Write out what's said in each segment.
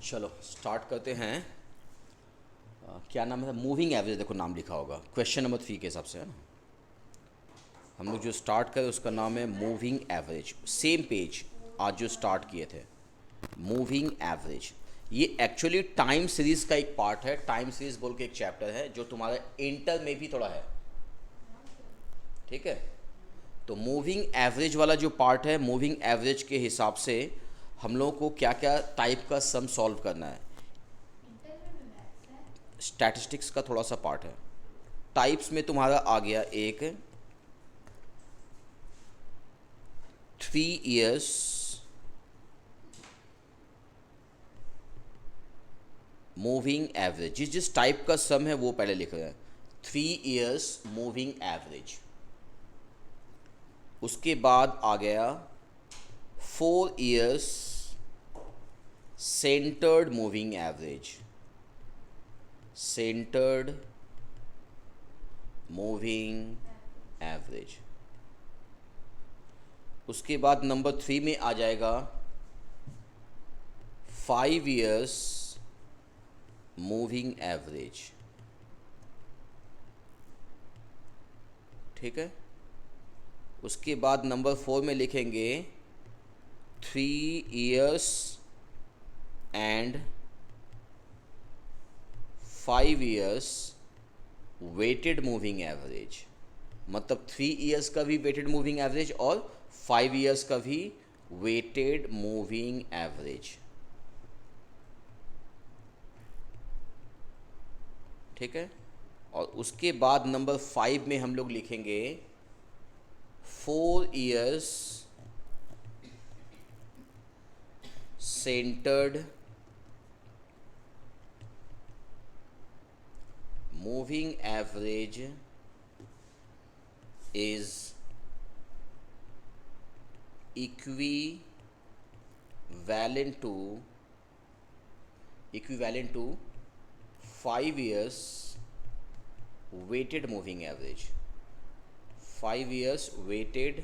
चलो स्टार्ट करते हैं। क्या नाम है? Moving average. देखो नाम लिखा होगा क्वेश्चन नंबर 3 के हिसाब से, है ना। हम लोग जो स्टार्ट करें उसका नाम है मूविंग एवरेज। सेम पेज आज जो स्टार्ट किए थे, मूविंग एवरेज। ये एक्चुअली टाइम सीरीज का एक पार्ट है। टाइम सीरीज बोल के एक चैप्टर है जो तुम्हारे इंटर में भी थोड़ा है, ठीक है। तो मूविंग एवरेज वाला जो पार्ट है, मूविंग एवरेज के हिसाब से हम लोगों को क्या क्या टाइप का सम सॉल्व करना है। स्टैटिस्टिक्स का थोड़ा सा पार्ट है। टाइप्स में तुम्हारा आ गया एक 3 years मूविंग एवरेज। जिस जिस टाइप का सम है वो पहले लिख रहे हैं। 3 years मूविंग एवरेज। उसके बाद आ गया 4 years centred moving average. Centred moving average. उसके बाद नंबर 3 में आ जाएगा 5 years मूविंग एवरेज, ठीक है। उसके बाद नंबर 4 में लिखेंगे 3 years and 5 years weighted moving average. मतलब 3 years का भी वेटेड मूविंग एवरेज और 5 years का भी वेटेड मूविंग एवरेज, ठीक है। और उसके बाद नंबर 5 में हम लोग लिखेंगे 4 years centred moving average is equivalent to 5 years weighted moving average। 5 years weighted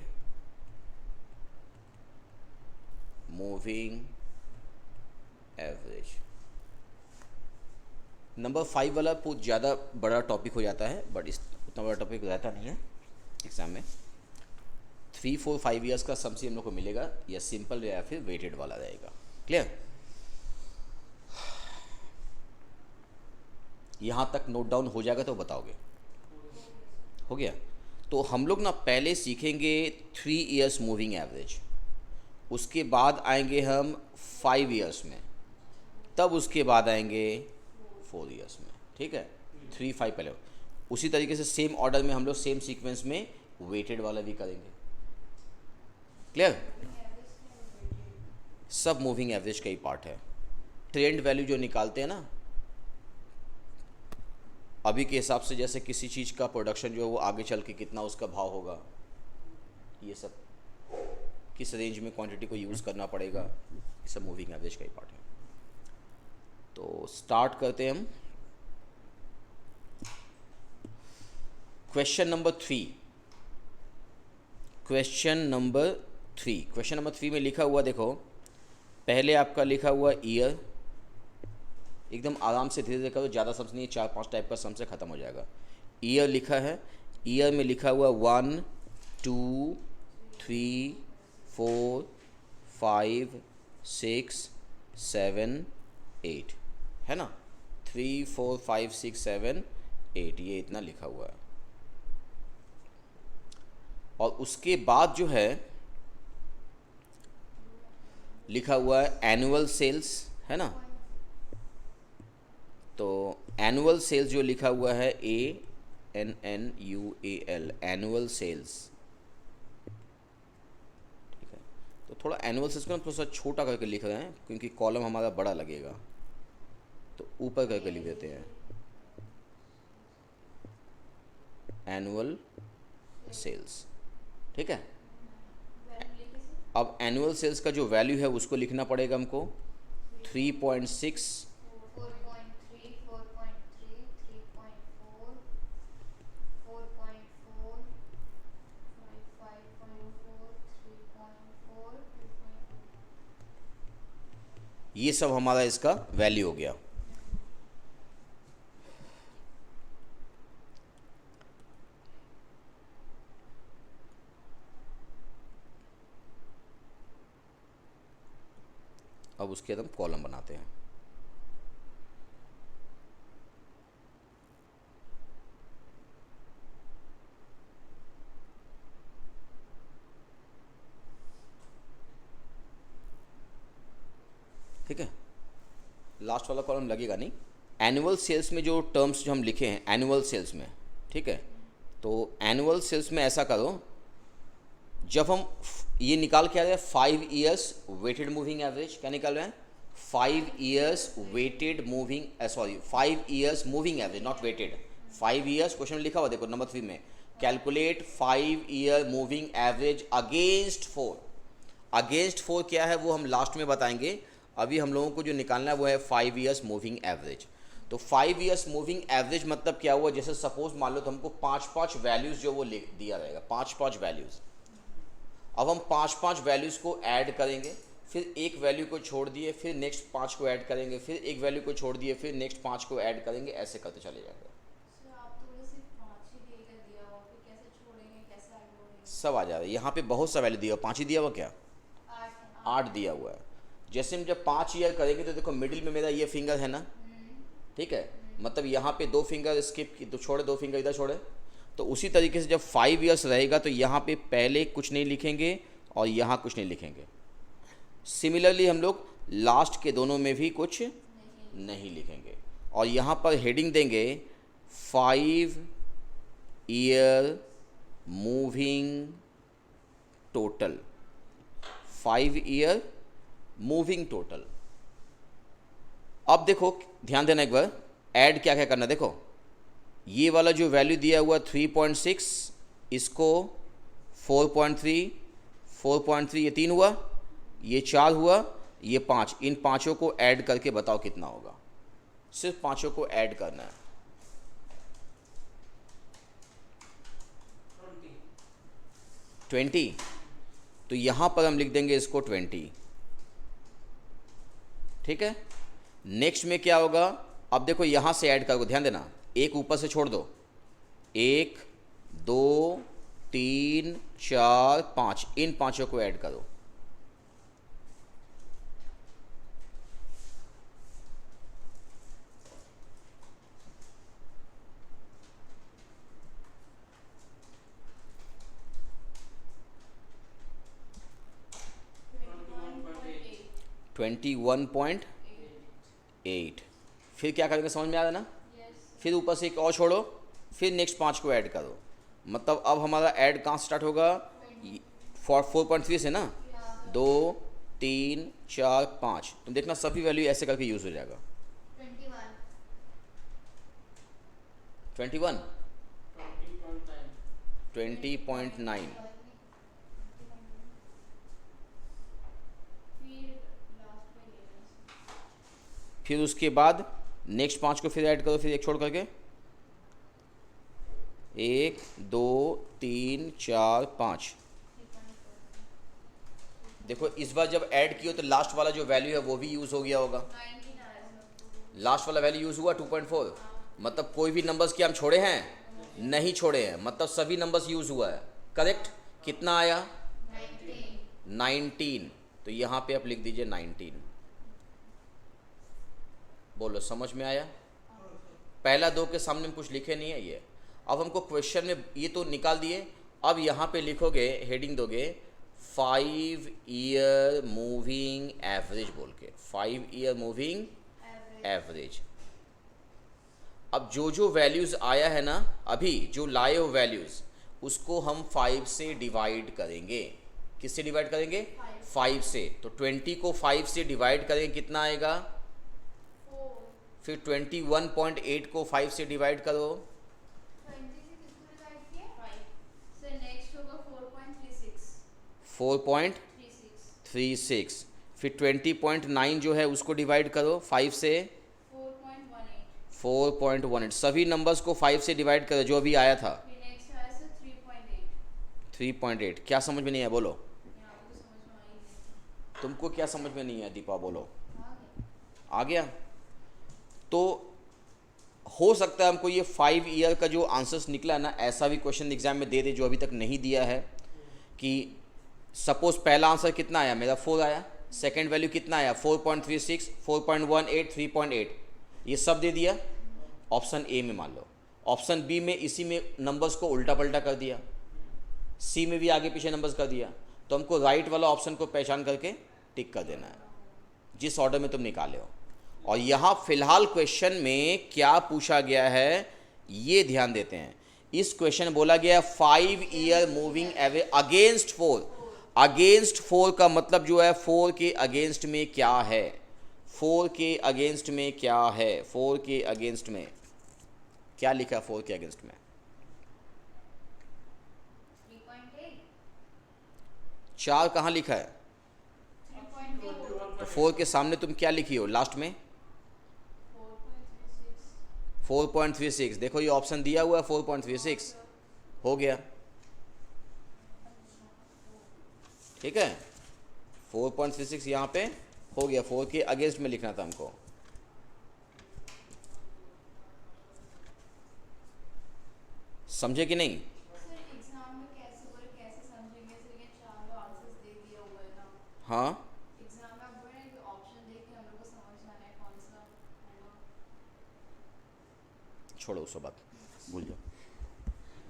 moving average. Number 5 वाला बहुत ज़्यादा बड़ा टॉपिक हो जाता है, बट इस उतना बड़ा टॉपिक रहता नहीं है एग्ज़ाम में। 3 4 5 years का सम से हम लोग को मिलेगा, या सिंपल या फिर वेटेड वाला रहेगा। क्लियर? यहाँ तक नोट डाउन हो जाएगा तो बताओगे? हो गया। तो हम लोग ना पहले सीखेंगे 3 years मूविंग एवरेज, उसके बाद आएंगे हम 5 years में, तब उसके बाद आएंगे 4 years में, ठीक है। 3 5 पहले। उसी तरीके से सेम ऑर्डर में हम लोग सेम सीक्वेंस में वेटेड वाला भी करेंगे। क्लियर? सब मूविंग एवरेज का ही पार्ट है। ट्रेंड वैल्यू जो निकालते हैं ना, अभी के हिसाब से, जैसे किसी चीज़ का प्रोडक्शन जो है वो आगे चल के कितना उसका भाव होगा, ये सब किस रेंज में क्वांटिटी को यूज़ करना पड़ेगा, ये सब मूविंग एवरेज का ही पार्ट है। तो स्टार्ट करते हैं हम। Question number 3। क्वेश्चन नंबर 3 में लिखा हुआ, देखो पहले आपका लिखा हुआ ईयर। एकदम आराम से धीरे धीरे करो, ज़्यादा सम्स नहीं, 4 5 टाइप का सम से ख़त्म हो जाएगा। ईयर लिखा है, ईयर में लिखा हुआ 1 2 3 4 5 6 7 8, है ना। 3 4 5 6 7 8, ये इतना लिखा हुआ है। और उसके बाद जो है लिखा हुआ है एनुअल सेल्स, है ना। तो एनुअल सेल्स जो लिखा हुआ है ANNUAL, एनुअल सेल्स, ठीक है। तो थोड़ा एनुअल सेल्स को ना थोड़ा सा छोटा करके लिख रहे हैं क्योंकि कॉलम हमारा बड़ा लगेगा, तो ऊपर करके लिख देते हैं एनुअल सेल्स, ठीक है। अब एनुअल सेल्स का जो वैल्यू है उसको लिखना पड़ेगा हमको 3.6 ये सब हमारा इसका वैल्यू हो गया। अब उसके हम कॉलम बनाते हैं। ठीक है, लास्ट वाला कॉलम लगेगा नहीं। एनुअल सेल्स में जो टर्म्स जो हम लिखे हैं एनुअल सेल्स में, ठीक है, तो एनुअल सेल्स में ऐसा करो, जब हम ये निकाल के आ रहे हैं 5 ईयर्स वेटेड मूविंग एवरेज, क्या निकाल रहे हैं 5 years weighted moving, sorry 5 years moving average not weighted, 5 years question में लिखा हुआ देखो नंबर 3 में, calculate 5 year moving average against 4। Against 4 क्या है वो हम लास्ट में बताएंगे, अभी हम लोगों को जो निकालना है वो है 5 ईयर्स मूविंग एवरेज। तो 5 ईयर्स मूविंग एवरेज मतलब क्या हुआ, जैसे सपोज मान लो तो हमको 5-5 वैल्यूज़ जो वो लिख दिया रहेगा, 5-5 वैल्यूज़। अब हम 5-5 वैल्यूज़ को ऐड करेंगे, फिर एक वैल्यू को छोड़ दिए, फिर नेक्स्ट 5 को ऐड करेंगे, फिर एक वैल्यू को छोड़ दिए, फिर नेक्स्ट 5 को ऐड करेंगे, ऐसे करते चले जाएंगे। सब आ जा रहा है यहाँ पे, बहुत सा वैल्यू दिया हुआ, 5 ही दिया हुआ क्या, 8 दिया हुआ है। जैसे हम जब 5 ईयर करेंगे तो देखो मिडिल में मेरा ये फिंगर है ना, ठीक है, मतलब यहाँ पे 2 फिंगर स्किप की तो छोड़े, 2 फिंगर इधर छोड़े, तो उसी तरीके से जब 5 ईयर्स रहेगा तो यहाँ पे पहले कुछ नहीं लिखेंगे और यहाँ कुछ नहीं लिखेंगे। सिमिलरली हम लोग लास्ट के दोनों में भी कुछ नहीं लिखेंगे और यहाँ पर हेडिंग देंगे 5 year moving total, 5 year moving total. अब देखो ध्यान देना एक बार, ऐड क्या क्या करना, देखो ये वाला जो वैल्यू दिया हुआ 3.6, इसको 4.3, 4.3 ये 3 हुआ, ये 4 हुआ, ये 5, इन पांचों को ऐड करके बताओ कितना होगा। सिर्फ पांचों को ऐड करना है। 20, तो यहाँ पर हम लिख देंगे इसको 20, ठीक है। नेक्स्ट में क्या होगा, अब देखो यहाँ से ऐड करो, ध्यान देना, एक ऊपर से छोड़ दो, 1 2 3 4 5, इन पांचों को ऐड करो। ट्वेंटी 1.8। फिर क्या करेंगे समझ में आ रहा है ना, फिर ऊपर से एक और छोड़ो, फिर नेक्स्ट 5 को ऐड करो, मतलब अब हमारा ऐड कहाँ स्टार्ट होगा, 4.3 से ना, 2 3 4 5, तुम देखना सभी वैल्यू ऐसे करके यूज़ हो जाएगा। 21 20.9, फिर उसके बाद नेक्स्ट 5 को फिर ऐड करो, फिर एक छोड़ करके, 1 2 3 4 5। देखो इस बार जब ऐड किया तो लास्ट वाला जो वैल्यू है वो भी यूज़ हो गया होगा, लास्ट वाला वैल्यू यूज़ हुआ 2.4, मतलब कोई भी नंबर्स के हम छोड़े हैं नहीं छोड़े हैं, मतलब सभी नंबर्स यूज़ हुआ है, करेक्ट। कितना आया 19, तो यहाँ पे आप लिख दीजिए 19। बोलो समझ में आया, पहला 2 के सामने हम कुछ लिखे नहीं है ये। अब हमको क्वेश्चन में ये तो निकाल दिए, अब यहाँ पे लिखोगे, हेडिंग दोगे 5 ईयर मूविंग एवरेज बोल के, 5 ईयर मूविंग एवरेज। अब जो जो वैल्यूज़ आया है ना, अभी जो लाए हो वैल्यूज़, उसको हम 5 से डिवाइड करेंगे। किससे डिवाइड करेंगे, 5 से। तो 20 को 5 से डिवाइड करेंगे, कितना आएगा, फिर 21.8 को 5 से डिवाइड करो, 4.36, फिर 20.9 जो है उसको डिवाइड करो 5 से, 4.18। सभी नंबर्स को 5 से डिवाइड करो जो अभी आया था, 3.8। क्या समझ में नहीं है बोलो, तुमको क्या समझ में नहीं है दीपा बोलो। आ गया। तो हो सकता है हमको ये 5 ईयर का जो आंसर्स निकला ना, ऐसा भी क्वेश्चन एग्जाम में दे दे जो अभी तक नहीं दिया है, कि सपोज पहला आंसर कितना आया मेरा 4 आया, सेकंड वैल्यू कितना आया 4.36, 4.18, 3.8, ये सब दे दिया ऑप्शन ए में। मान लो ऑप्शन बी में इसी में नंबर्स को उल्टा पल्टा कर दिया, सी में भी आगे पीछे नंबर्स कर दिया, तो हमको राइट वाला ऑप्शन को पहचान करके टिक कर देना है जिस ऑर्डर में तुम निकाले हो। और यहाँ फिलहाल क्वेश्चन में क्या पूछा गया है ये ध्यान देते हैं। इस क्वेश्चन में बोला गया 5 ईयर मूविंग एवे अगेंस्ट 4। अगेंस्ट 4 का मतलब जो है 4 के अगेंस्ट में क्या है, 4 के अगेंस्ट में क्या है, 4 के अगेंस्ट में क्या लिखा है, 4 के अगेंस्ट में 4 कहाँ लिखा है, तो 4 के सामने तुम क्या लिखी हो लास्ट में 4.36। देखो ये ऑप्शन दिया हुआ है 4.36, हो गया। ठीक है 4.36 यहाँ पे हो गया, 4 के अगेंस्ट में लिखना था हमको। समझे कि नहीं? हाँ छोड़ो उसको, बात भूल जाओ,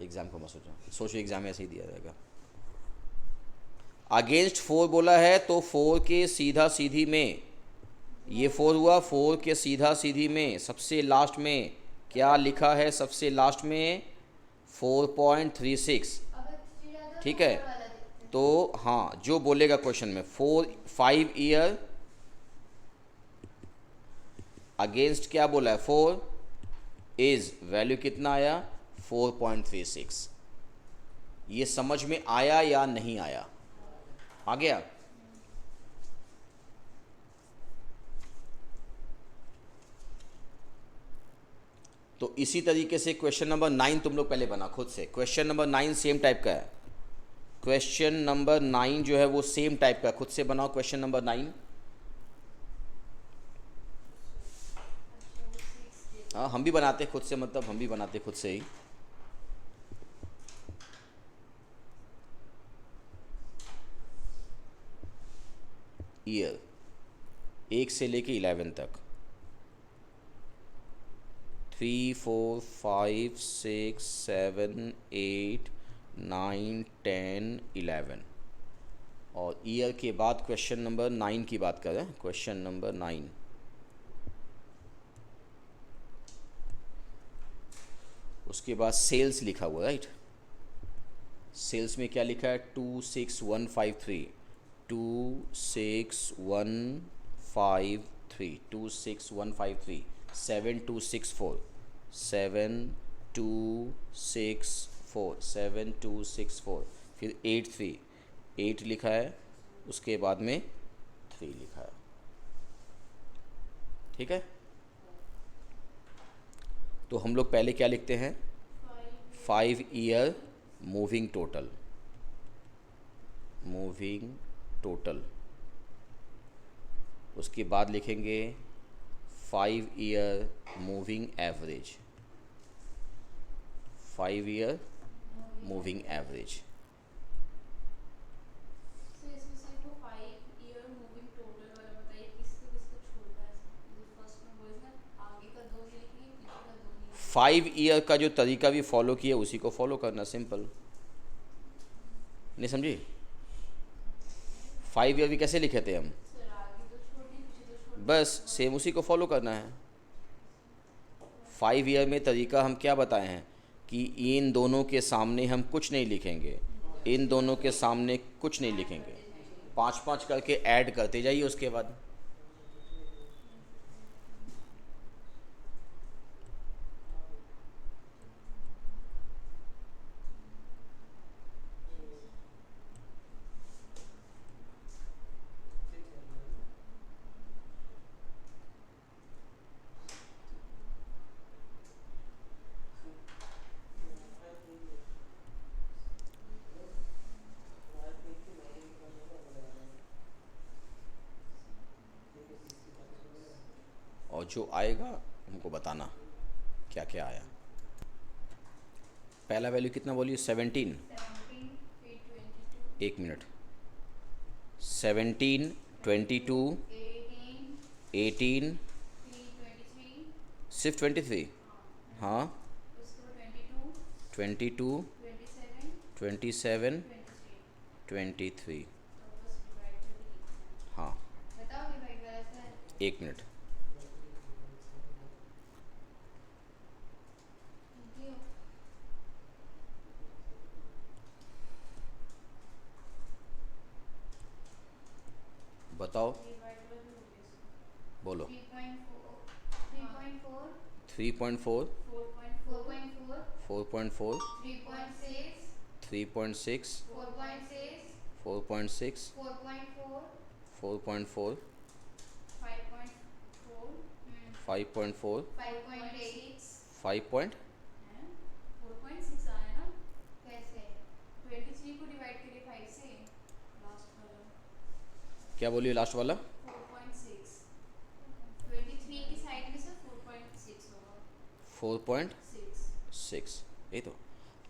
एग्ज़ाम को मत सोचो, सोचो एग्ज़ाम में ऐसे ही दिया जाएगा। अगेंस्ट 4 बोला है तो 4 के सीधा सीधी में, ये 4 हुआ, 4 के सीधा सीधी में सबसे लास्ट में क्या लिखा है, सबसे लास्ट में 4.36। ठीक है तो हाँ जो बोलेगा क्वेश्चन में 5 ईयर अगेंस्ट क्या बोला है 4 इज वैल्यू कितना आया 4.36। ये समझ में आया या नहीं आया? आ गया। तो इसी तरीके से क्वेश्चन नंबर 9 तुम लोग पहले बना खुद से। क्वेश्चन नंबर 9 सेम टाइप का है, क्वेश्चन नंबर 9 जो है वो सेम टाइप का, खुद से बनाओ क्वेश्चन नंबर 9। हाँ हम भी बनाते खुद से, मतलब हम भी बनाते खुद से ही। ईयर 1 से लेके 11 तक, 3, 4, 5, 6, 7, 8, 9, 10, 11 और ईयर के बाद क्वेश्चन नंबर 9 की बात करें, क्वेश्चन नंबर 9 उसके बाद सेल्स लिखा हुआ राइट। सेल्स में क्या लिखा है 26153, 26153, 26153, 7264, 7264, 7264, फिर 8 लिखा है, उसके बाद में 3 लिखा है। ठीक है तो हम लोग पहले क्या लिखते हैं 5 year moving total, moving total, उसके बाद लिखेंगे 5 year moving average, 5 year moving average. Five year का जो तरीका भी फॉलो किया उसी को फॉलो करना, सिंपल। नहीं समझी? 5 ईयर भी कैसे लिखे थे हम, बस सेम उसी को फॉलो करना है। 5 ईयर में तरीका हम क्या बताए हैं कि इन दोनों के सामने हम कुछ नहीं लिखेंगे, इन दोनों के सामने कुछ नहीं लिखेंगे, 5 करके ऐड करते जाइए उसके बाद। जो आएगा हमको बताना क्या क्या आया। पहला वैल्यू कितना बोलिए? 17। एक मिनट। 17, 22, 18, सिर्फ 23? हाँ। 22, 27, 23। हाँ, एक मिनट। बताओ, बोलो। 3.4, 4.4, 3.6, 4.6, 4.4, 5.4, 5 पॉइंट। 4.6 आया ना? कैसे? 23 को डिवाइड करिए 5 से, लास्ट वाला क्या बोलिए लास्ट वाला? 4.6। 23 की साइड में से 4.6 होगा। 4.6, यही तो।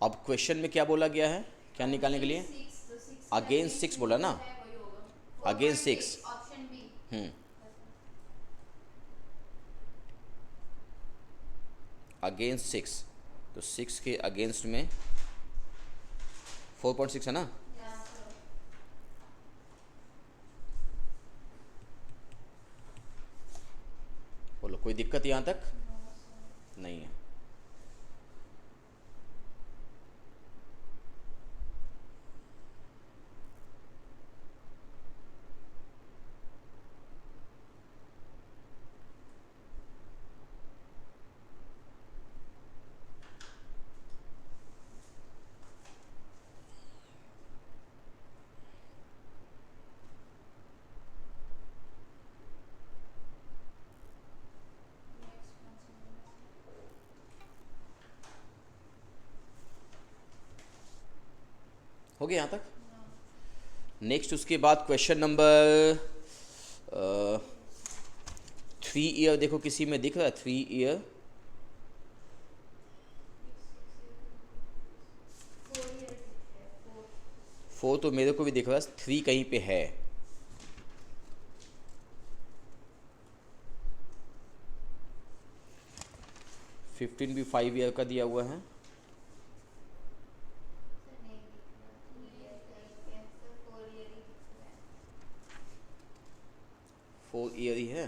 अब क्वेश्चन में क्या बोला गया है, क्या निकालने के लिए? अगेंस्ट 6 बोला ना, अगेंस्ट 6। Option B. अगेंस्ट 6, तो 6 के अगेंस्ट में 4.6 है ना। बोलो, कोई दिक्कत यहाँ तक? नहीं है। हो गया यहाँ तक? नेक्स्ट उसके बाद क्वेश्चन नंबर 3 ईयर देखो, किसी में दिख रहा है 3 ईयर? 4 तो मेरे को भी दिख रहा है, 3 कहीं पे है। फिफ्टीन भी 5 ईयर का दिया हुआ है। फोर ईयर ही है।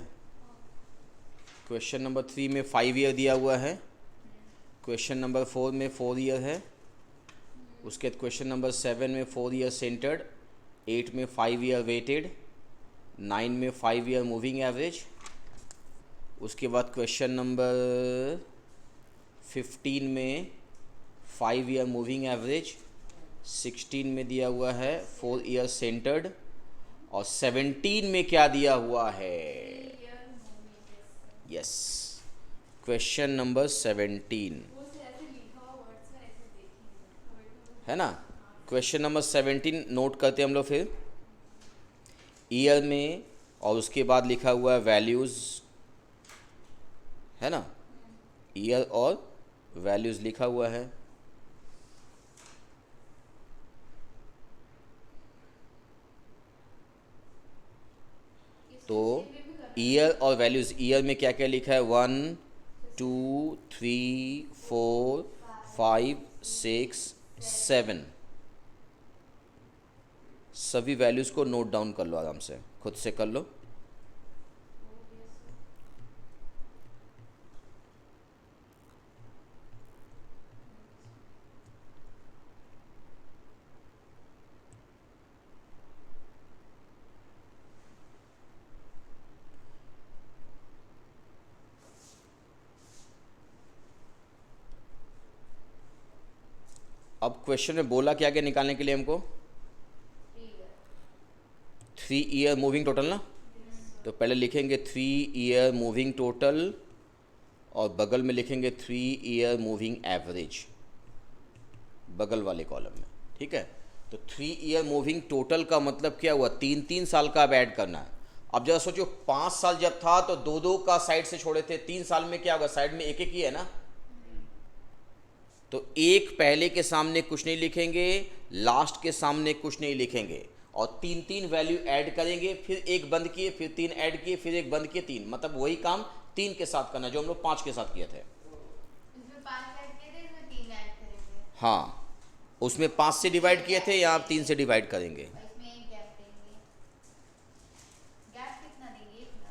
क्वेश्चन नंबर 3 में 5 ईयर दिया हुआ है। क्वेश्चन नंबर 4 में 4 ईयर है। उसके बाद क्वेश्चन नंबर 7 में 4 ईयर सेंटर्ड, 8 में 5 ईयर वेटेड, 9 में 5 ईयर मूविंग एवरेज। उसके बाद क्वेश्चन नंबर 15 में 5 ईयर मूविंग एवरेज, 16 में दिया हुआ है 4 ईयर सेंटर्ड, और 17 में क्या दिया हुआ है? यस, क्वेश्चन नंबर 17 है ना। क्वेश्चन नंबर 17 नोट करते हैं हम लोग फिर। ईयर में और उसके बाद लिखा हुआ है वैल्यूज़, है ना। ईयर और वैल्यूज़ लिखा हुआ है। तो ईयर और वैल्यूज़, ईयर में क्या क्या लिखा है? 1, 2, 3, 4, 5, 6, 7। सभी वैल्यूज़ को नोट डाउन कर लो, आराम से खुद से कर लो। अब क्वेश्चन में बोला क्या क्या निकालने के लिए हमको? 3 ईयर मूविंग टोटल ना। तो पहले लिखेंगे 3 ईयर मूविंग टोटल, और बगल में लिखेंगे 3 ईयर मूविंग एवरेज, बगल वाले कॉलम में। ठीक है। तो 3 ईयर मूविंग टोटल का मतलब क्या हुआ? 3 3 साल का अब ऐड करना है। अब जरा सोचो 5 साल जब था तो दो दो का साइड से छोड़े थे, 3 साल में क्या होगा, साइड में एक एक ही है ना, तो एक पहले के सामने कुछ नहीं लिखेंगे, लास्ट के सामने कुछ नहीं लिखेंगे, और तीन तीन वैल्यू ऐड करेंगे, फिर एक बंद किए, फिर 3 ऐड किए, फिर एक बंद किए, 3, मतलब वही काम 3 के साथ करना जो हम लोग 5 के साथ किए थे। इसमें 5 ऐड किए थे, इसमें 3 ऐड करेंगे हाँ, उसमें 5 से डिवाइड किए थे, यहाँ 3 से डिवाइड करेंगे। और इसमें एक गैप देंगे। गैप कितना देंगे? इतना।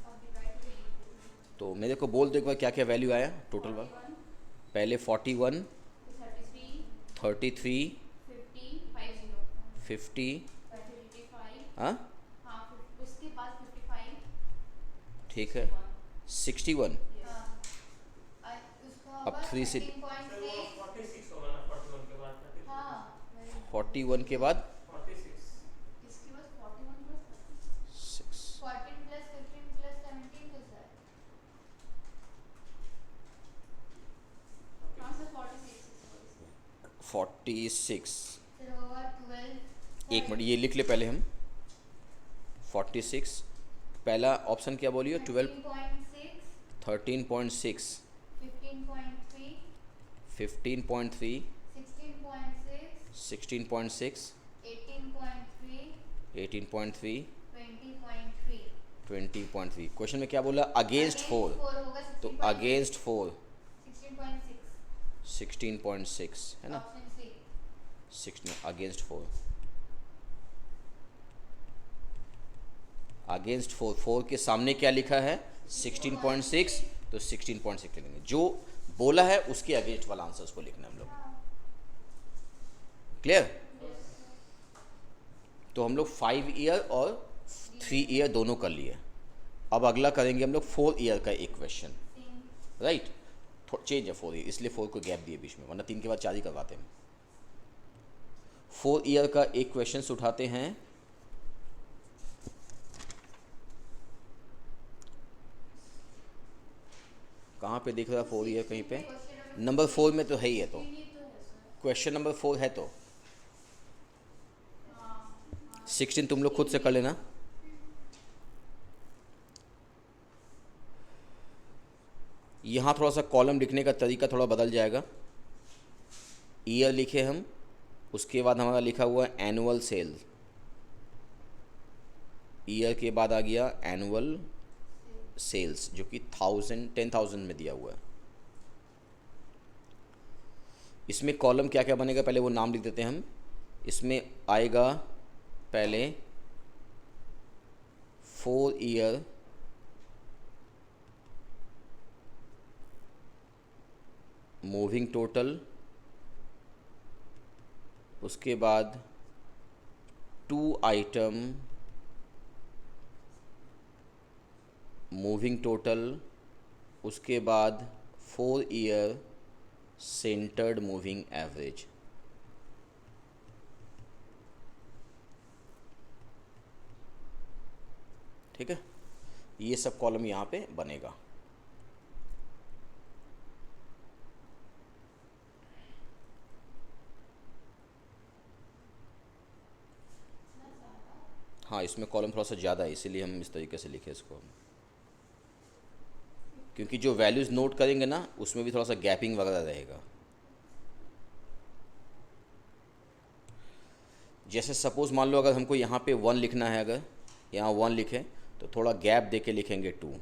अब डिवाइड करेंगे तो मेरे को बोल दो एक बार क्या क्या वैल्यू आया टोटल बार। 41, पहले 41, 33, 33, 50, 50, 50, 55, हाँ हाँ, उसके बाद 55, ठीक है, 61, हाँ, और उसका अब होगा 3 से 13.6, 46 होगा ना 41 के बाद 36 हाँ, 41 के बाद 46 इसके बाद 41 प्लस 6, 14 प्लस 15 प्लस 17 तो सर हाँ सर 46, फिर होगा 12, एक मिनट ये लिख ले पहले हम। 46, पहला ऑप्शन क्या बोलिए, 12, 13.6, 13.6, 15.3, 15.3, 16.6, 16.6, 18.3, 18.3, 20.3। 20.3। क्वेश्चन में क्या बोला, अगेंस्ट 4, होगा तो 16.6, अगेंस्ट 4 16.6 16.6 है ना, ऑप्शन सी 16 अगेंस्ट 4, अगेंस्ट 4, 4 के सामने क्या लिखा है 16.6, तो 16.6 लिखेंगे, जो बोला है उसके अगेंस्ट वाला आंसर उसको लिखना है हम लोग। क्लियर? तो हम लोग 5 ईयर और 3 ईयर दोनों कर लिए। अब अगला करेंगे हम लोग 4 ईयर का एक क्वेश्चन, राइट, चेंज है 4 ईयर, इसलिए 4 को गैप दिए बीच में, वरना 3 के बाद 4 ही करवाते हैं। 4 ईयर का एक क्वेश्चन उठाते हैं। कहाँ पे दिख रहा 4 ईयर, कहीं पे नंबर 4 में तो है ही है, तो क्वेश्चन नंबर 4 है, तो 16 तुम लोग खुद से कर लेना। यहाँ थोड़ा सा कॉलम लिखने का तरीका थोड़ा बदल जाएगा। ईयर लिखे हम, उसके बाद हमारा लिखा हुआ है एनुअल सेल, ईयर के बाद आ गया एनुअल सेल्स जो कि 10,000 में दिया हुआ है। इसमें कॉलम क्या क्या बनेगा पहले वो नाम लिख देते हैं हम। इसमें आएगा पहले 4 ईयर मूविंग टोटल, उसके बाद 2 आइटम मूविंग टोटल, उसके बाद 4 ईयर सेंटर्ड मूविंग एवरेज। ठीक है, ये सब कॉलम यहाँ पे बनेगा। हाँ, इसमें कॉलम थोड़ा सा ज़्यादा है, इसीलिए हम इस तरीके से लिखे इसको, क्योंकि जो वैल्यूज़ नोट करेंगे ना उसमें भी थोड़ा सा गैपिंग वगैरह रहेगा। जैसे सपोज़ मान लो अगर हमको यहाँ पे 1 लिखना है, अगर यहाँ 1 लिखें तो थोड़ा गैप दे के लिखेंगे 2,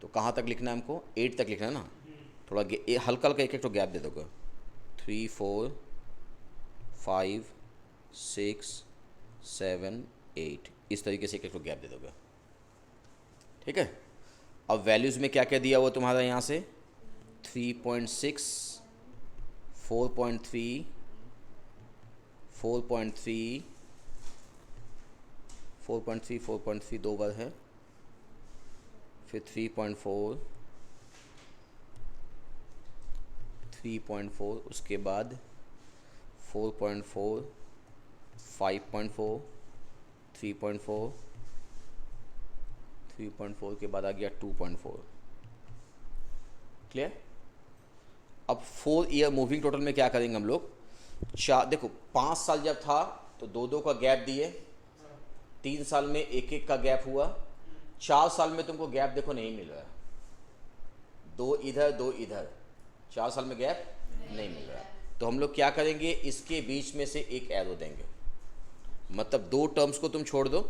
तो कहाँ तक लिखना है हमको, 8 तक लिखना है ना, थोड़ा हल्का हल्का एक एक तो गैप दे दोगे, 3 4 5 6 7 8, इस तरीके से एक एक तो गैप दे दोगे। ठीक है, अब वैल्यूज़ में क्या क्या दिया हुआ तुम्हारा यहाँ से 3.6 4.3 4.3 4.3 4.3 दो बार है, फिर 3.4 3.4, उसके बाद 4.4 5.4 3.4 3.4 के बाद आ गया 2.4। क्लियर? अब 4 ईयर मूविंग टोटल में क्या करेंगे हम लोग, देखो 5 साल जब था तो 2-2 का गैप दिए, 3 साल में 1-1 का गैप हुआ, 4 साल में तुमको गैप देखो नहीं मिल रहा है, 2 इधर 2 इधर, 4 साल में गैप नहीं मिल रहा है। तो हम लोग क्या करेंगे, इसके बीच में से एक एरो देंगे, मतलब 2 टर्म्स को तुम छोड़ दो,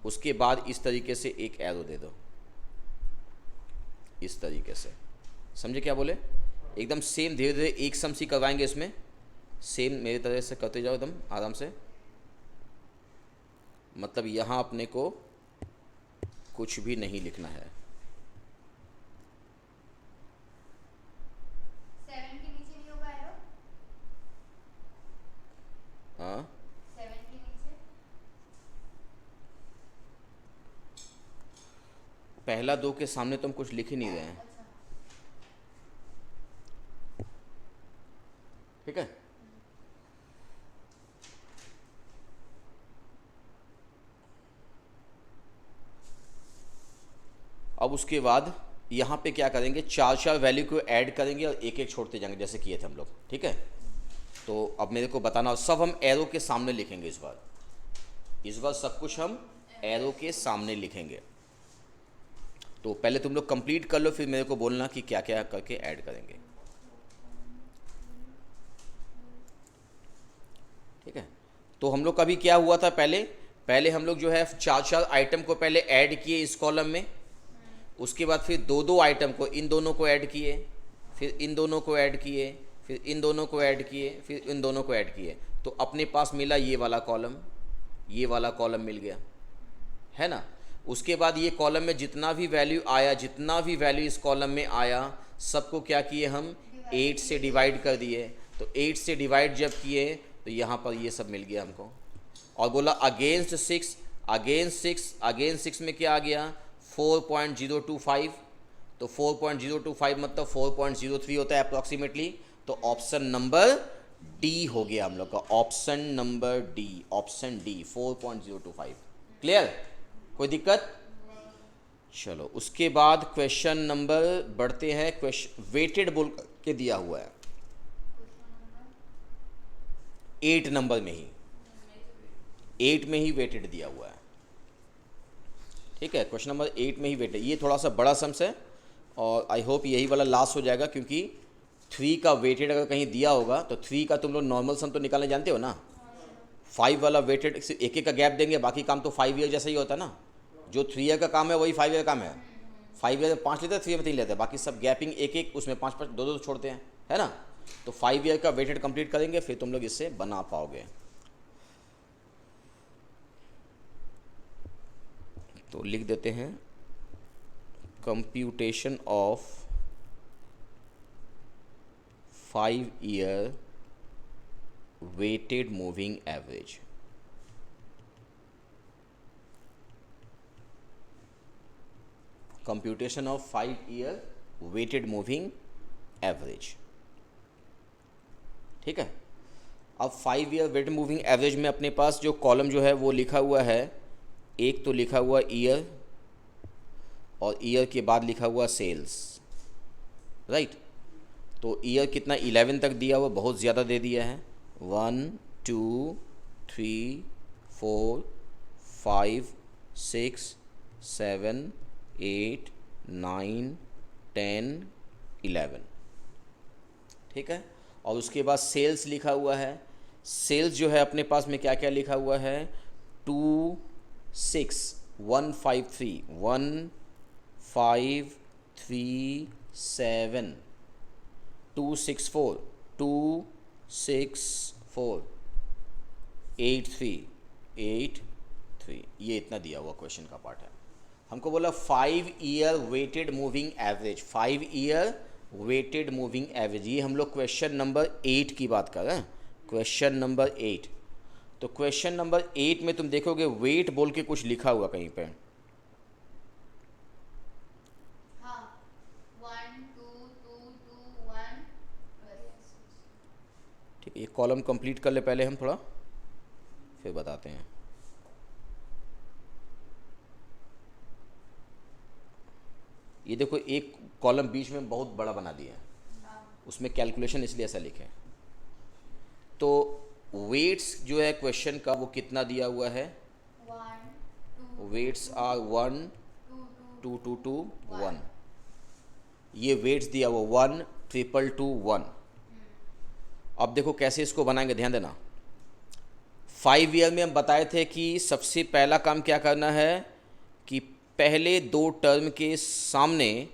उसके बाद इस तरीके से एक एरो दे दो, इस तरीके से। समझे क्या बोले? एकदम सेम धीरे धीरे एक सम सी करवाएंगे इसमें, सेम मेरी तरह से करते जाओ एकदम आराम से। मतलब यहाँ अपने को कुछ भी नहीं लिखना है। 7 के नीचे नहीं होगा एरो? हाँ 7 के नीचे? पहला 2 के सामने तो हम कुछ लिख ही नहीं रहे हैं, अच्छा। ठीक है। अब उसके बाद यहाँ पे क्या करेंगे, 4-4 वैल्यू को ऐड करेंगे और एक एक छोड़ते जाएंगे जैसे किए थे हम लोग, ठीक है। तो अब मेरे को बताना, सब हम एरो के सामने लिखेंगे इस बार सब कुछ हम एरो के सामने लिखेंगे। तो पहले तुम लोग कंप्लीट कर लो, फिर मेरे को बोलना कि क्या क्या करके ऐड करेंगे, ठीक है। तो हम लोग का भी क्या हुआ था, पहले हम लोग जो है 4-4 आइटम को पहले ऐड किए इस कॉलम में, उसके बाद फिर 2-2 आइटम को, इन दोनों को ऐड किए, फिर इन दोनों को ऐड किए, फिर इन दोनों को ऐड किए, फिर इन दोनों को ऐड किए। तो अपने पास मिला ये वाला कॉलम मिल गया, है ना। उसके बाद ये कॉलम में जितना भी वैल्यू इस कॉलम में आया, सबको क्या किए हम, 8 से डिवाइड कर दिए। तो 8 से डिवाइड जब किए तो यहाँ पर ये सब मिल गया हमको। और बोला अगेंस्ट 6 में क्या आ गया, 4.025। तो 4.025 मतलब 4.03 होता है अप्रॉक्सीमेटली। तो ऑप्शन नंबर डी हो गया हम लोग का, ऑप्शन डी 4.025। क्लियर? कोई दिक्कत? चलो उसके बाद क्वेश्चन नंबर बढ़ते हैं, क्वेश्चन वेटेड बोल के दिया हुआ है 8 नंबर में ही, 8 में ही वेटेड दिया हुआ है, ठीक है। क्वेश्चन नंबर 8 में ही वेटेड, ये थोड़ा सा बड़ा सम्स है और आई होप यही वाला लास्ट हो जाएगा, क्योंकि 3 का वेटेड अगर कहीं दिया होगा तो 3 का तुम लोग नॉर्मल सम तो निकालने जानते हो ना। 5 वाला वेटेड एक एक का गैप देंगे, बाकी काम तो 5 ईयर जैसा ही होता है ना। जो 3 ईयर का काम है वही 5 ईयर का काम है। 5 ईयर में 5 लेते हैं, 3 ईयर में 3 लेते हैं, बाकी सब गैपिंग एक एक, उसमें 5-5 2-2 छोड़ते हैं, है ना। तो 5 ईयर का वेटेड कंप्लीट करेंगे, फिर तुम लोग इससे बना पाओगे। तो लिख देते हैं computation of 5 year weighted moving average. Computation of 5 year weighted moving average, ठीक है। अब 5 ईयर वेटेड मूविंग एवरेज में अपने पास जो कॉलम जो है वो लिखा हुआ है, एक तो लिखा हुआ ईयर और ईयर के बाद लिखा हुआ सेल्स, राइट। तो ईयर कितना 11 तक दिया हुआ, बहुत ज़्यादा दे दिया है। 1 2 3 4 5 6 7 8 9 10 11, ठीक है। और उसके बाद सेल्स लिखा हुआ है। सेल्स जो है अपने पास में क्या क्या लिखा हुआ है, 2 6 1 5 3 1 5 3 7 2 6 4 2 6 4 8 3 8 3, ये इतना दिया हुआ क्वेश्चन का पार्ट है। हमको बोला 5 year weighted moving average, 5 year weighted moving average, ये हम लोग क्वेश्चन नंबर 8 की बात कर रहे हैं, क्वेश्चन नंबर 8। तो क्वेश्चन नंबर 8 में तुम देखोगे वेट बोल के कुछ लिखा हुआ कहीं पे, हाँ 1 2 2 2 1 बस। ठीक है। ये कॉलम कंप्लीट कर ले पहले हम थोड़ा, फिर बताते हैं। ये देखो एक कॉलम बीच में बहुत बड़ा बना दिया है, उसमें कैलकुलेशन इसलिए ऐसा लिखे। तो वेट्स जो है क्वेश्चन का वो कितना दिया हुआ है? 1 2 वेट्स आर 1 2 2 2 2 1। ये वेट्स दिया हुआ 1 ट्रिपल 2 1। अब देखो कैसे इसको बनाएंगे, ध्यान देना। 5 ईयर में हम बताए थे कि सबसे पहला काम क्या करना है कि पहले 2 टर्म के सामने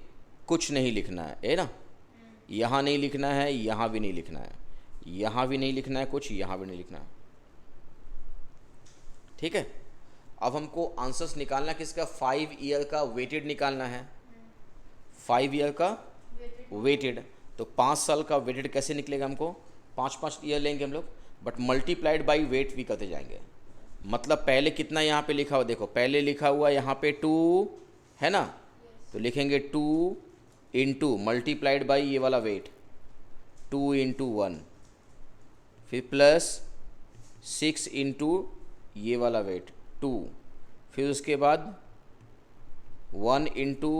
कुछ नहीं लिखना है ना। यहाँ नहीं लिखना है, यहाँ भी नहीं लिखना है, यहाँ भी नहीं लिखना है कुछ, यहाँ भी नहीं लिखना है। ठीक है। अब हमको आंसर्स निकालना किसका? 5 ईयर का वेटेड निकालना है। 5 ईयर का वेटेड, तो 5 साल का वेटेड कैसे निकलेगा? हमको 5 ईयर लेंगे हम लोग, बट मल्टीप्लाइड बाई वेट भी करते जाएंगे। मतलब पहले कितना यहाँ पे लिखा हुआ, देखो पहले लिखा हुआ यहाँ पे 2 है ना, तो लिखेंगे 2 इंटू मल्टीप्लाइड बाई ये वाला वेट 2 इंटू 1, फिर प्लस 6 इंटू ये वाला वेट 2, फिर उसके बाद 1 इंटू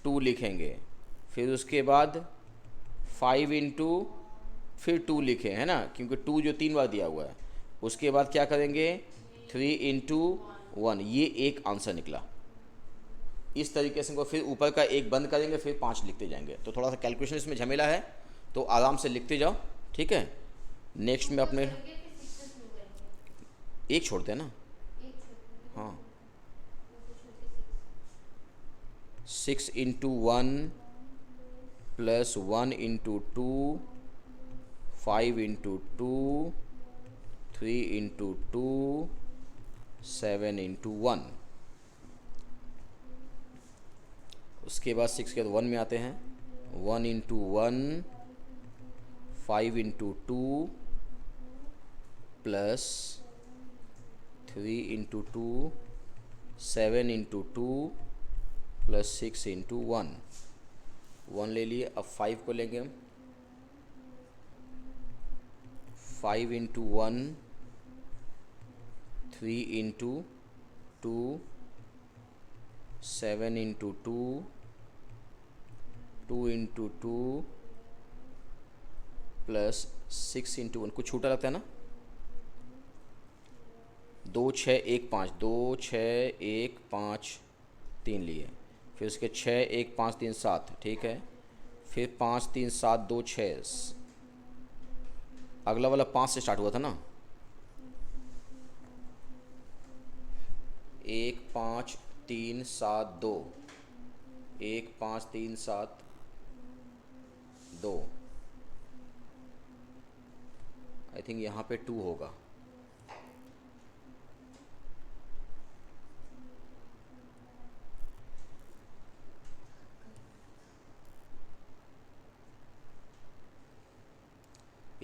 2 लिखेंगे, फिर उसके बाद 5 इंटू फिर 2 लिखे है ना, क्योंकि 2 जो 3 बार दिया हुआ है। उसके बाद क्या करेंगे? 3 इंटू 1। ये एक आंसर निकला। इस तरीके से फिर ऊपर का एक बंद करेंगे, फिर 5 लिखते जाएंगे। तो थोड़ा सा कैलकुलेशन इसमें झमेला है, तो आराम से लिखते जाओ। ठीक है। नेक्स्ट में अपने एक छोड़ते हैं ना। हाँ, 6 into 1 plus 1 into 2, 5 into 2, 3 into 2, 7 into 1। उसके बाद 6 के बाद 1 में आते हैं। 1 into 1, 5 into 2 plus 3 into 2, 7 into 2 plus 6 into 1। 1 ले लिए, अब 5 को लेंगे हम। 5 into 1, 3 into 2, 7 into 2, 2 into 2 plus 6 into 1। कुछ छूटा लगता है ना। 2 6 1 5, 2 6 1 5 3 लिए, फिर उसके 6 1 5 3 7। ठीक है। फिर 5 3 7 2 6। अगला वाला 5 से स्टार्ट हुआ था ना। 1 5 3 7 2, 1 5 3 7 2। आई थिंक यहाँ पे 2 होगा।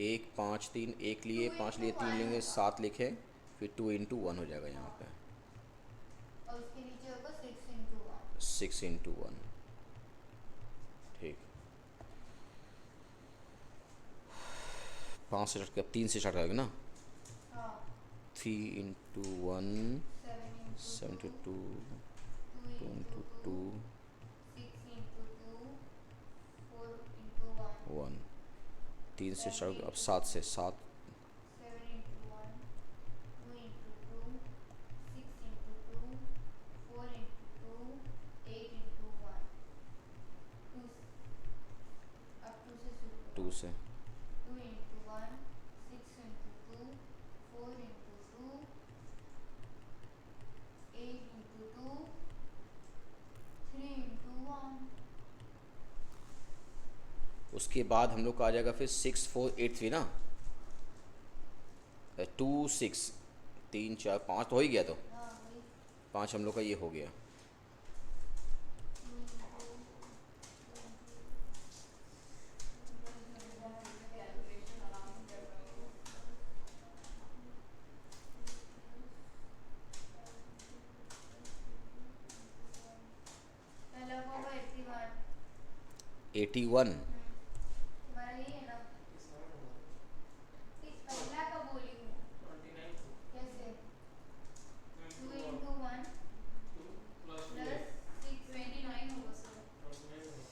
एक 5 3 1 लिए, 5 लिए, 3 लेंगे, 7 लिखे, फिर 2 इंटू 1 हो जाएगा यहाँ पे। और उसके नीचे होगा 6 इंटू 1। 6 इंटू 1। ठीक। 5 से स्टार्ट, 3 से स्टार्ट करेंगे ना। हाँ 3 into 1, 7 into 2, 2 into 2, 6 into 2, 4 into 1, 1। 3 से स्टार्ट, अब 7 से 7। 7 into 1, 2 into 2, 6 into 2, 4 into 2, 8 into 1, 2। अब 2 से शुरू 2 से 2 into 1, 6 into 2, 4 into 2, 8 into 2, 3 into 1। उसके बाद हम लोग का आ जाएगा फिर 6 4 8 3 ना। 2 6 3 4 5 तो हो ही गया। तो हाँ वही 5 हम लोग का ये हो गया। पहला होगा 81। 81। तुम्हारा यही है ना? इस पहला का बोली हूँ। 29 कैसे? 2 इंटू 1 प्लस प्लस 6 29 होगा सर। 29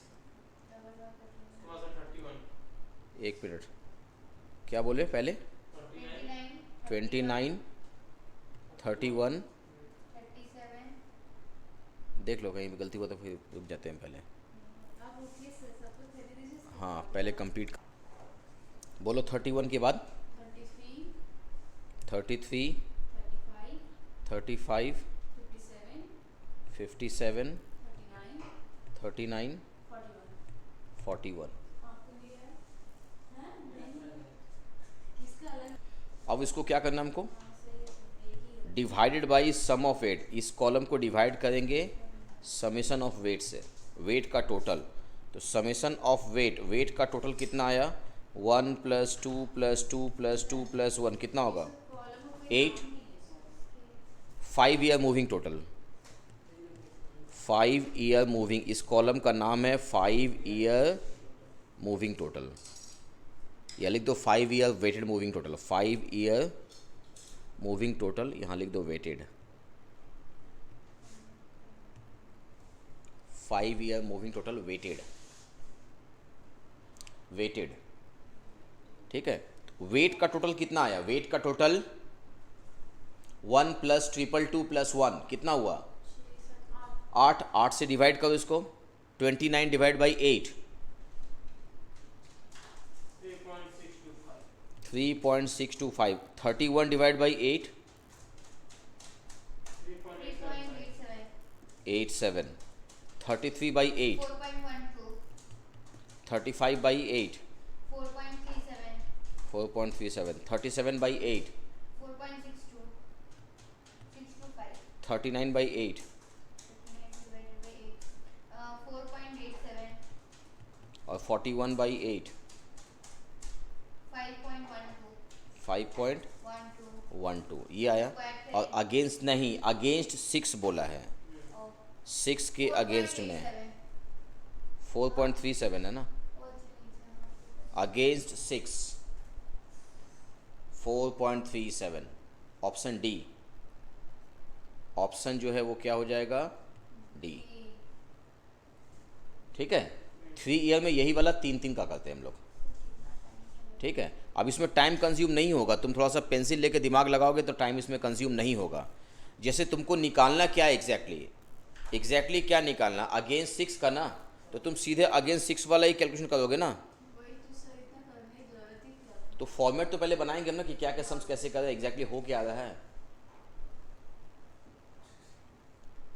डबल बार करेंगे। उसके बाद 31। एक मिनट, क्या बोले पहले? 31 29, 31, 37। देख लो कहीं भी गलती हो तो फिर रुक जाते हैं पहले। आप उठिए सर, सब कुछ दे दीजिए। हाँ पहले कंप्लीट बोलो। 31 के बाद 33, 33, 35, 35, 57, 57, 39, 39, 41। 41। आपको लिया है? हाँ? नहीं। किसका अलग? अब इसको क्या करना है हमको? हाँ, सही है, सब एक ही है। Divided by sum of weight. इस कॉलम को डिवाइड करेंगे समेशन ऑफ वेट से, वेट का टोटल। तो समेशन ऑफ वेट, वेट का टोटल कितना आया? 1 + 2 + 2 + 2 + 1 कितना होगा? कॉलम में कोई 8। नाम नहीं है sir. 5 year moving total, 5 year moving. इस कॉलम का नाम है 5 ईयर मूविंग टोटल, या लिख दो 5 year weighted moving total. 5 year moving total, यहाँ लिख दो weighted. 5 year moving total weighted, weighted. ठीक है। वेट का टोटल कितना आया? वेट का टोटल 1 + 222 + 1 कितना हुआ? 8। 8 से डिवाइड करो इसको। 29 divide by 8, 3.625। 3.625। 31 divide by 8, 3.87। 87। 33 by 8, 4.12, 35 by 8, 4.37, 4.37। 37 by 8, 4.62, 625, 39 by 8, 39 divided by 8, 4.87, और 41 बाई 8, 5.12, 5.12। 12, ये आया। और अगेंस्ट नहीं, अगेंस्ट 6 बोला है, 6 के अगेंस्ट में 4.37 है ना। अगेंस्ट 6 4.37। ऑप्शन डी, ऑप्शन जो है वो क्या हो जाएगा? डी। ठीक है। 3 ईयर में यही वाला 3-3 का करते हैं हम लोग। ठीक है। अब इसमें टाइम कंज्यूम नहीं होगा, तुम थोड़ा सा पेंसिल लेके दिमाग लगाओगे तो टाइम इसमें कंज्यूम नहीं होगा। जैसे तुमको निकालना क्या है एग्जैक्टली क्या निकालना? अगेंस्ट 6 का ना, तो तुम सीधे अगेंस्ट 6 वाला ही कैलकुलेशन करोगे ना। वही तो सर, इतना करने की जरूरत ही क्या? तो फॉर्मेट तो पहले बनाएंगे हम ना कि क्या क्या सम्स कैसे कर रहे हैं, एग्जैक्टली हो क्या रहा है।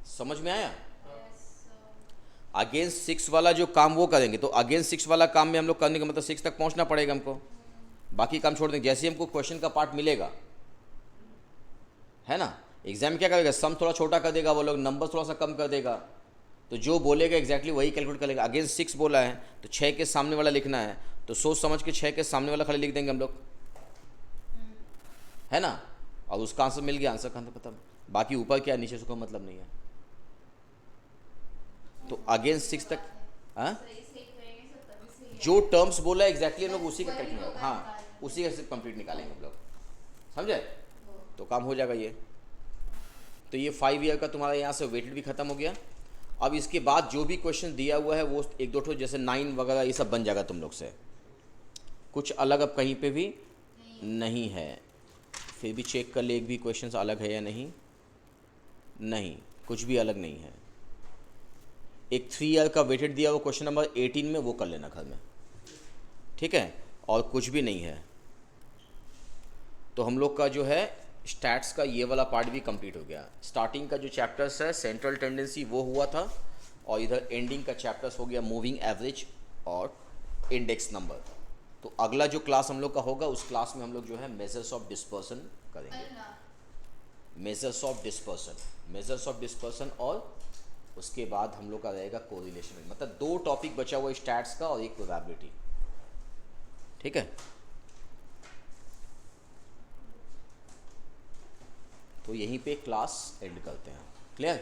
समझ में आया? अगेंस्ट 6 वाला जो काम वो करेंगे, तो अगेंस्ट 6 वाला काम में हम लोग करने का मतलब 6 तक पहुंचना पड़ेगा हमको, बाकी काम छोड़ देंगे। जैसे ही हमको क्वेश्चन का पार्ट मिलेगा, है ना, एग्जाम में क्या करेगा? सम थोड़ा छोटा कर देगा वो लोग, नंबर थोड़ा सा कम कर देगा, तो जो बोलेगा एग्जैक्टली वही कैलकुलेट करेगा। अगेंस्ट 6 बोला है तो 6 के सामने वाला लिखना है, तो सोच समझ के 6 के सामने वाला खाली लिख देंगे हम लोग, है ना। और उसका आंसर मिल गया, आंसर का आंसर खत्म। बाकी ऊपर क्या नीचे उसका मतलब नहीं है। तो अगेंस्ट 6 तक, हाँ, सही सही करेंगे सर, तभी सही जो टर्म्स बोला एग्जैक्टली हम लोग उसी का वही कैलकुलेट, होगा हाँ निकालना। उसी का सिर्फ कंप्लीट निकालेंगे हम लोग, समझे? तो काम हो जाएगा ये। तो ये 5 ईयर का तुम्हारा यहाँ से वेटेड भी खत्म हो गया। अब इसके बाद जो भी क्वेश्चन दिया हुआ है वो 1-2 ठो जैसे 9 वगैरह ये सब बन जाएगा तुम लोग से। कुछ अलग अब कहीं पे भी नहीं है। फिर भी चेक कर ले एक भी क्वेश्चन अलग है या नहीं। नहीं, कुछ भी अलग नहीं है। एक 3 ईयर का वेटेड दिया हुआ क्वेश्चन नंबर 18 में, वो कर लेना घर में, ठीक है। और कुछ भी नहीं है। तो हम लोग का जो है स्टैट्स का ये वाला पार्ट भी कंप्लीट हो गया। स्टार्टिंग का जो चैप्टर्स है सेंट्रल टेंडेंसी वो हुआ था, और इधर एंडिंग का चैप्टर्स हो गया मूविंग एवरेज और इंडेक्स नंबर। तो अगला जो क्लास हम लोग का होगा उस क्लास में हम लोग जो है मेजर्स ऑफ डिस्पर्सन करेंगे। मेजर्स ऑफ डिस्पर्सन और उसके बाद हम लोग का रहेगा कोरिलेशन। मतलब 2 टॉपिक बचा हुआ स्टैट्स का और एक प्रोबेबिलिटी, ठीक है। तो यहीं पे क्लास एंड करते हैं। क्लियर?